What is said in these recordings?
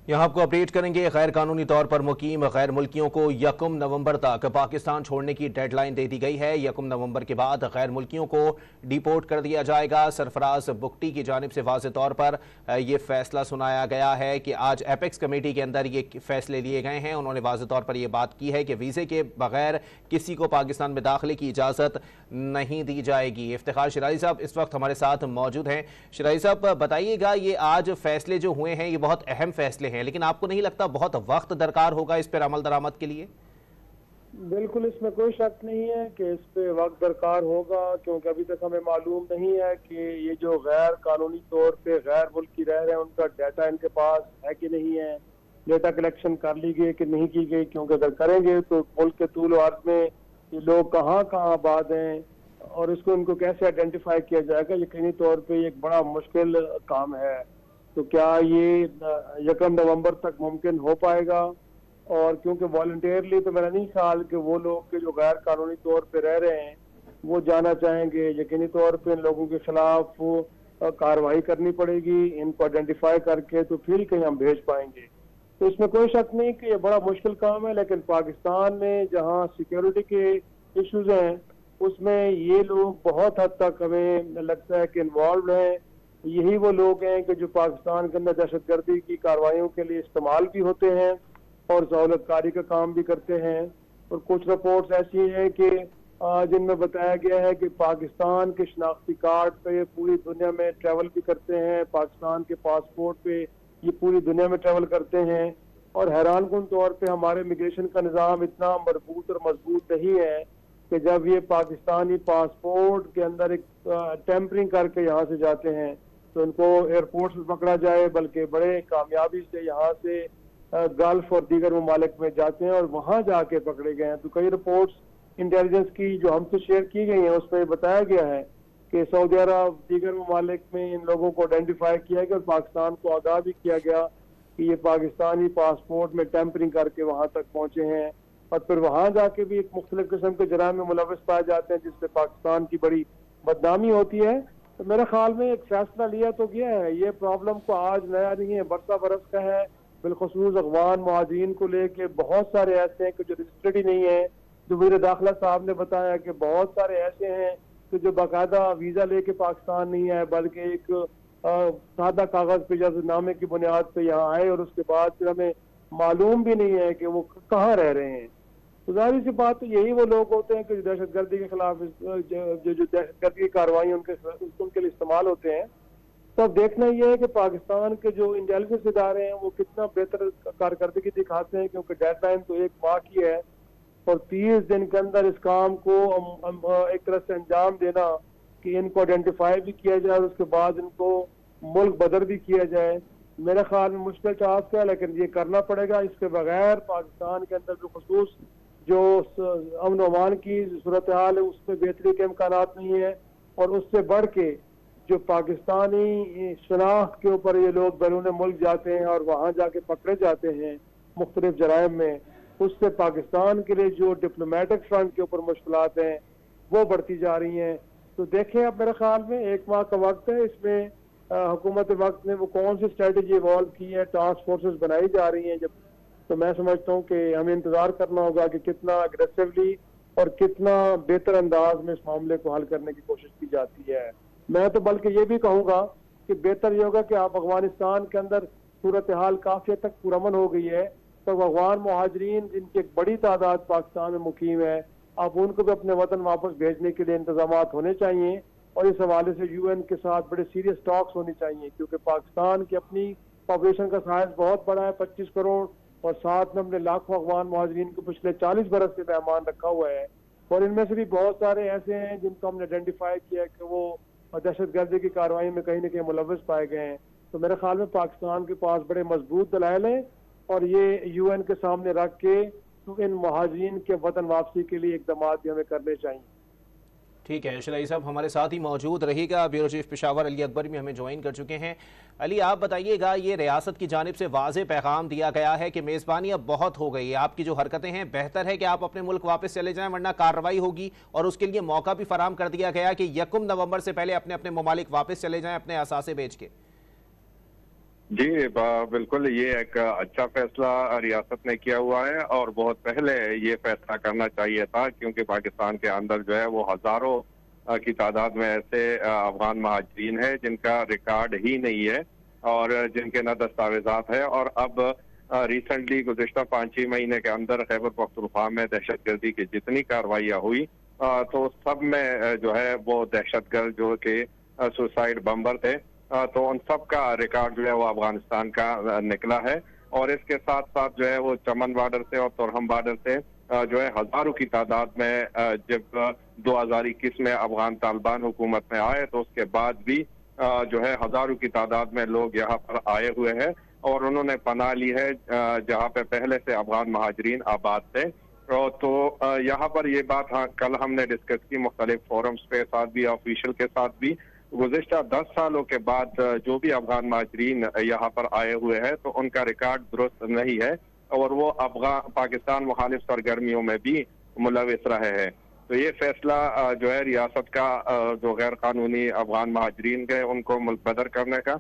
यहाँ आपको अपडेट करेंगे। गैर कानूनी तौर पर मुकीम गैर मुल्कियों को 1 नवंबर तक पाकिस्तान छोड़ने की डेडलाइन दे दी गई है। 1 नवंबर के बाद गैर मुल्कियों को डिपोर्ट कर दिया जाएगा। सरफराज बुगटी की जानिब से वाज़े तौर पर यह फैसला सुनाया गया है कि आज एपेक्स कमेटी के अंदर ये फैसले लिए गए हैं। उन्होंने वाज़े तौर पर यह बात की है कि वीज़े के बगैर किसी को पाकिस्तान में दाखिले की इजाज़त नहीं दी जाएगी। इफ्तिखार शिराजी साहब इस वक्त हमारे साथ मौजूद हैं। शिराजी साहब बताइएगा, ये आज फैसले जो हुए हैं ये बहुत अहम फैसले हैं, लेकिन आपको नहीं लगता बहुत वक्त दरकार होगा इस पर अमल दरामद के लिए? बिल्कुल, इसमें कोई शक नहीं है कि इस पे वक्त दरकार होगा, क्योंकि अभी तक हमें मालूम नहीं है कि ये जो गैर कानूनी तौर पे गैर मुल्की रह रहे हैं उनका डाटा इनके पास है कि नहीं है, डेटा कलेक्शन कर ली गई कि नहीं की गई। क्योंकि अगर करेंगे तो मुल्क के तूल अर्ज में ये लोग कहाँ कहाँ आबाद हैं और इसको इनको कैसे आइडेंटिफाई किया जाएगा, यकीनी तौर पर एक बड़ा मुश्किल काम है। तो क्या ये 1 नवंबर तक मुमकिन हो पाएगा? और क्योंकि वॉलंटियरली तो मेरा नहीं ख्याल कि वो लोग के जो गैर कानूनी तौर पे रह रहे हैं वो जाना चाहेंगे। यकीनी तौर पे इन लोगों के खिलाफ कार्रवाई करनी पड़ेगी, इनको आइडेंटिफाई करके तो फिर कहीं हम भेज पाएंगे। तो इसमें कोई शक नहीं कि ये बड़ा मुश्किल काम है, लेकिन पाकिस्तान में जहाँ सिक्योरिटी के इश्यूज हैं उसमें ये लोग बहुत हद तक हमें लगता है कि इन्वॉल्व हैं। यही वो लोग हैं कि जो पाकिस्तान के अंदर दहशतगर्दी की कार्रवाइयों के लिए इस्तेमाल भी होते हैं और सहूलतकारी का काम भी करते हैं। और कुछ रिपोर्ट्स ऐसी हैं कि जिनमें बताया गया है कि पाकिस्तान के शनाख्ती कार्ड पे पूरी दुनिया में ट्रैवल भी करते हैं, पाकिस्तान के पासपोर्ट पे ये पूरी दुनिया में ट्रैवल करते हैं। और हैरानकुन तौर पे हमारे इमिग्रेशन का निज़ाम इतना मजबूत और मजबूत नहीं है कि जब ये पाकिस्तानी पासपोर्ट के अंदर एक टेम्परिंग करके यहाँ से जाते हैं तो इनको एयरपोर्ट से पकड़ा जाए, बल्कि बड़े कामयाबी से यहाँ से गल्फ और दीगर ममालिक में जाते हैं और वहाँ जाके पकड़े गए हैं। तो कई रिपोर्ट्स इंटेलिजेंस की जो हमसे शेयर की गई हैं उसमें बताया गया है कि सऊदी अरब दीगर ममालिक में इन लोगों को आइडेंटिफाई किया गया और पाकिस्तान को आगाह भी किया गया कि ये पाकिस्तानी पासपोर्ट में टेम्परिंग करके वहाँ तक पहुँचे हैं और फिर वहाँ जाके भी एक मुख्तलिफ किस्म के जराइम में मुलविस पाए जाते हैं जिससे पाकिस्तान की बड़ी बदनामी होती है। तो मेरे ख्याल में एक फैसला लिया तो गया है, ये प्रॉब्लम को आज नया नहीं है, बरसा बरस का है। बिलखुसूस अफगान मुहाजिरीन को लेके बहुत सारे ऐसे हैं कि जो रजिस्टर्ड ही नहीं है। जो वज़ीर दाखिला साहब ने बताया कि बहुत सारे ऐसे हैं कि जो बाकायदा वीज़ा लेके पाकिस्तान नहीं आए, बल्कि एक सादा कागज पे जज़नामे की बुनियाद पे यहाँ आए और उसके बाद फिर हमें मालूम भी नहीं है कि वो कहाँ रह रहे हैं। तो जाहिर सी बात तो यही वो लोग होते हैं कि दहशतगर्दी के खिलाफ जो दहशतगर्दी की कार्रवाई उनके लिए इस्तेमाल होते हैं। तो अब देखना यह है कि पाकिस्तान के जो इंटेलिजेंस इदारे हैं वो कितना बेहतर कारकर्दगी दिखाते हैं, क्योंकि डेडलाइन तो 1 माह की है और 30 दिन के अंदर इस काम को एक तरह से अंजाम देना कि इनको आइडेंटिफाई भी किया जाए और उसके बाद इनको मुल्क बदर भी किया जाए, मेरे ख्याल में मुश्किल टास्क है, लेकिन ये करना पड़ेगा। इसके बगैर पाकिस्तान के अंदर जो खसूस जो अमन अमान की सूरत हाल है उसमें बेहतरी के इम्कान नहीं है। और उससे बढ़ के जो पाकिस्तानी शनाख्त के ऊपर ये लोग बैरून मुल्क जाते हैं और वहाँ जाके पकड़े जाते हैं मुख्तलिफ जराइम में, उससे पाकिस्तान के लिए जो डिप्लोमेटिक फ्रंट के ऊपर मुश्किलात हैं वो बढ़ती जा रही हैं। तो देखें, अब मेरे ख्याल में 1 माह का वक्त है, इसमें हुकूमत वक्त ने वो कौन सी स्ट्रेटजी इवॉल्व की है, टास्क फोर्सेस बनाई जा रही हैं जब, तो मैं समझता हूँ कि हमें इंतजार करना होगा कि कितना अग्रेसिवली और कितना बेहतर अंदाज में इस मामले को हल करने की कोशिश की जाती है। मैं तो बल्कि ये भी कहूँगा कि बेहतर ये होगा कि आप अफगानिस्तान के अंदर सूरत हाल काफी हद तक पुरअमन हो गई है, तो अफगान मुहाजिरीन जिनकी एक बड़ी तादाद पाकिस्तान में मुकीम है, आप उनको भी अपने वतन वापस भेजने के लिए इंतजाम होने चाहिए। और इस हवाले से UN के साथ बड़े सीरियस टॉक्स होनी चाहिए, क्योंकि पाकिस्तान की अपनी पॉपुलेशन का साइज बहुत बड़ा है, 25 करोड़, और साथ में हमने लाखों अफगान मुहाजिरीन को पिछले 40 बरस से मेहमान रखा हुआ है। और इनमें से भी बहुत सारे ऐसे हैं जिनको हमने आइडेंटिफाई किया कि वो दहशतगर्दी की कार्रवाई में कहीं न कहीं मुलविस पाए गए हैं। तो मेरे ख्याल में पाकिस्तान के पास बड़े मजबूत दलाइल हैं और ये UN के सामने रख के तो इन मुहाजिरीन के वतन वापसी के लिए इकदाम भी हमें करने चाहिए। ठीक है, शिराजी साहब हमारे साथ ही मौजूद रहिएगा। ब्यूरो चीफ पेशावर अली अकबर भी हमें ज्वाइन कर चुके हैं। अली, आप बताइएगा, ये रियासत की जानिब से वाज़े पैगाम दिया गया है कि मेज़बानी अब बहुत हो गई है, आपकी जो हरकतें हैं बेहतर है कि आप अपने मुल्क वापस चले जाएं वरना कार्रवाई होगी, और उसके लिए मौका भी फराम कर दिया गया कि 1 नवंबर से पहले अपने अपने ममालिक वापस चले जाएं अपने असासे बेच के। जी, बिल्कुल ये एक अच्छा फैसला रियासत ने किया हुआ है और बहुत पहले ये फैसला करना चाहिए था, क्योंकि पाकिस्तान के अंदर जो है वो हजारों की तादाद में ऐसे अफगान महाजरीन है जिनका रिकॉर्ड ही नहीं है और जिनके न दस्तावेजात है। और अब रिसेंटली गुज़िश्ता 5-6 महीने के अंदर खैबर पख्तूनख्वा में दहशतगर्दी की जितनी कार्रवाइयाँ हुई तो सब में जो है वो दहशतगर्द जो कि सुसाइड बम्बर थे, तो उन सब का रिकॉर्ड जो है वो अफगानिस्तान का निकला है। और इसके साथ साथ जो है वो चमन बॉर्डर से और तुरहम बॉर्डर से जो है हजारों की तादाद में जब 2021 में अफगान तालिबान हुकूमत में आए तो उसके बाद भी जो है हजारों की तादाद में लोग यहाँ पर आए हुए हैं और उन्होंने पनाह ली है जहाँ पे पहले से अफगान महाजरीन आबाद थे। तो यहाँ पर ये बात कल हमने डिस्कस की मुख्तलिफ फोरम्स के साथ भी, ऑफिशियल के साथ भी। गुज़िश्ता 10 सालों के बाद जो भी अफगान महाजरीन यहाँ पर आए हुए हैं तो उनका रिकॉर्ड दुरुस्त नहीं है और वो अफगान पाकिस्तान मुखालिफ सरगर्मियों में भी मुलविस रहे हैं। तो ये फैसला जो है रियासत का जो गैर कानूनी अफगान महाजरीन के उनको मुल्कबदर करने का,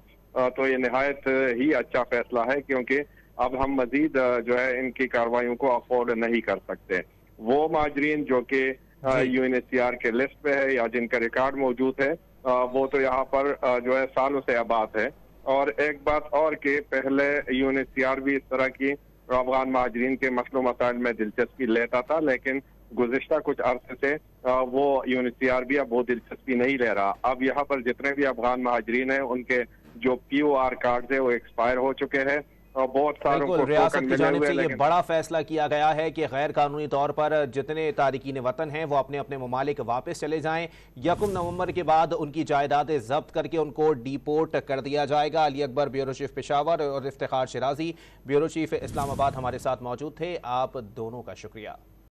तो ये निहायत ही अच्छा फैसला है, क्योंकि अब हम मजीद जो है इनकी कार्रवाइयों को अफोर्ड नहीं कर सकते। वो महाजरीन जो कि UNHCR के लिस्ट पे है या जिनका रिकॉर्ड मौजूद है वो तो यहाँ पर जो है सालों से आबाद है। और एक बात और कि पहले UNHCR भी इस तरह की अफगान महाजरीन के मसलों मसाइल में दिलचस्पी लेता था, लेकिन गुज़िश्ता कुछ अरसे से वो UNHCR भी अब वो दिलचस्पी नहीं ले रहा। अब यहाँ पर जितने भी अफगान महाजरीन हैं उनके जो POR कार्ड है वो एक्सपायर हो चुके हैं और बहुत सारों को रियासत की जानिब से ये बड़ा फैसला किया गया है कि गैर कानूनी तौर पर जितने तारिकीन वतन हैं वो अपने अपने ममालिक वापस चले जाएं। 1 नवंबर के बाद उनकी जायदादें जब्त करके उनको डिपोर्ट कर दिया जाएगा। अली अकबर, ब्यूरो चीफ पेशावर, और इफ्तिखार शिराजी, ब्यूरो चीफ इस्लामाबाद हमारे साथ मौजूद थे। आप दोनों का शुक्रिया।